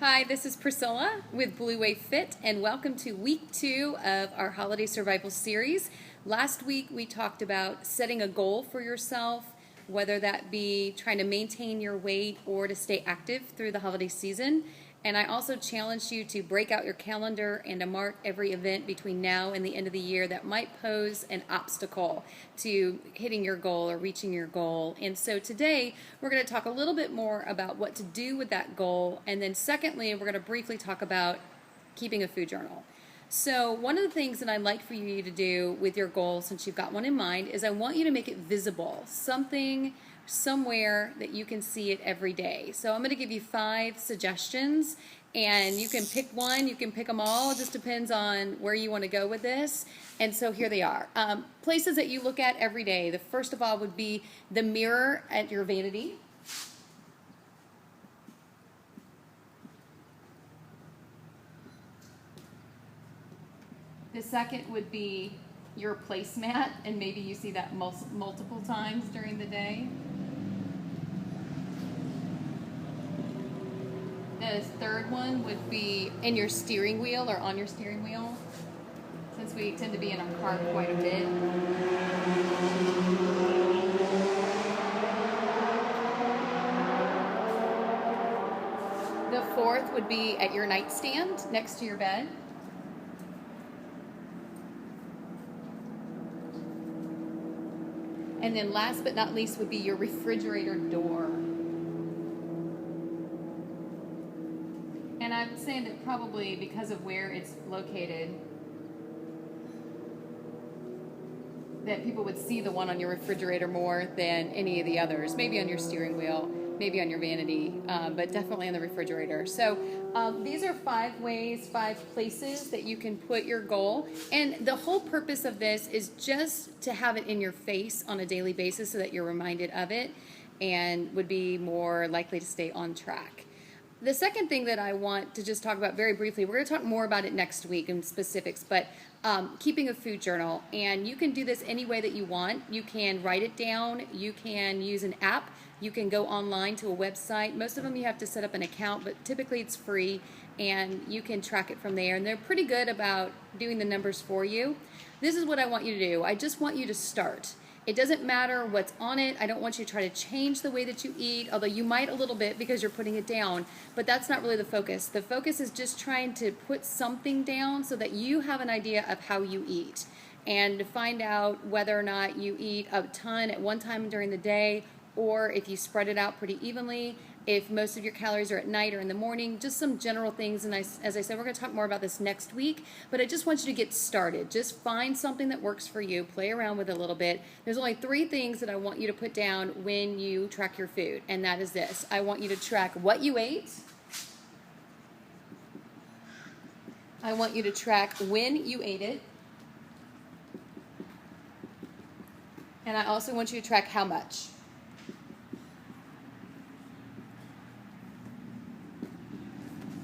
Hi, this is Priscilla with Blue Wave Fit, and welcome to week 2 of our Holiday Survival Series. Last week we talked about setting a goal for yourself, whether that be trying to maintain your weight or to stay active through the holiday season. And I also challenged you to break out your calendar and to mark every event between now and the end of the year that might pose an obstacle to hitting your goal or reaching your goal. And so today we're going to talk a little bit more about what to do with that goal. And then secondly, we're going to briefly talk about keeping a food journal. So one of the things that I'd like for you to do with your goal, since you've got one in mind, is I want you to make it visible, something somewhere that you can see it every day. So I'm going to give you 5 suggestions, and you can pick one, you can pick them all. It just depends on where you want to go with this. And so here they are. Places that you look at every day. The first of all would be the mirror at your vanity. The second would be your placemat, and maybe you see that multiple times during the day. The third one would be in your steering wheel or on your steering wheel, since we tend to be in our car quite a bit. The fourth would be at your nightstand next to your bed. And then last but not least would be your refrigerator door. And I'm saying that probably because of where it's located, that people would see the one on your refrigerator more than any of the others. Maybe on your steering wheel, maybe on your vanity, but definitely on the refrigerator. So these are 5 ways, 5 places that you can put your goal. And the whole purpose of this is just to have it in your face on a daily basis so that you're reminded of it and would be more likely to stay on track. The second thing that I want to just talk about very briefly, we're going to talk more about it next week in specifics, but keeping a food journal. And you can do this any way that you want. You can write it down. You can use an app. You can go online to a website. Most of them you have to set up an account, but typically it's free, and you can track it from there. And they're pretty good about doing the numbers for you. This is what I want you to do. I just want you to start. It doesn't matter what's on it. I don't want you to try to change the way that you eat, although you might a little bit because you're putting it down, but that's not really the focus. The focus is just trying to put something down so that you have an idea of how you eat and to find out whether or not you eat a ton at one time during the day, or if you spread it out pretty evenly, if most of your calories are at night or in the morning, just some general things. And as I said, we're going to talk more about this next week, but I just want you to get started. Just find something that works for you, play around with it a little bit. There's only 3 things that I want you to put down when you track your food, and that is this. I want you to track what you ate. I want you to track when you ate it. And I also want you to track how much.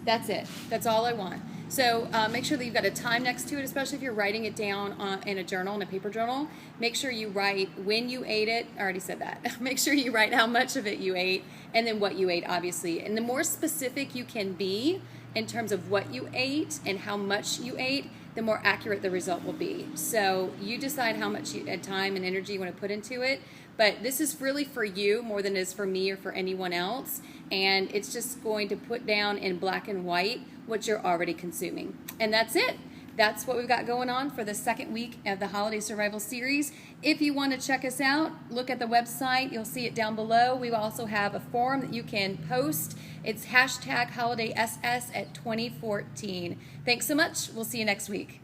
That's it. That's all I want. So make sure that you've got a time next to it, especially if you're writing it down in a journal, in a paper journal. Make sure you write when you ate it. I already said that. Make sure you write how much of it you ate and then what you ate, obviously. And the more specific you can be in terms of what you ate and how much you ate, the more accurate the result will be. So you decide how much time and energy you want to put into it. But this is really for you more than it is for me or for anyone else. And it's just going to put down in black and white what you're already consuming. And that's it. That's what we've got going on for the second week of the Holiday Survival Series. If you want to check us out, look at the website. You'll see it down below. We also have a form that you can post. It's #HolidaySS at 2014. Thanks so much. We'll see you next week.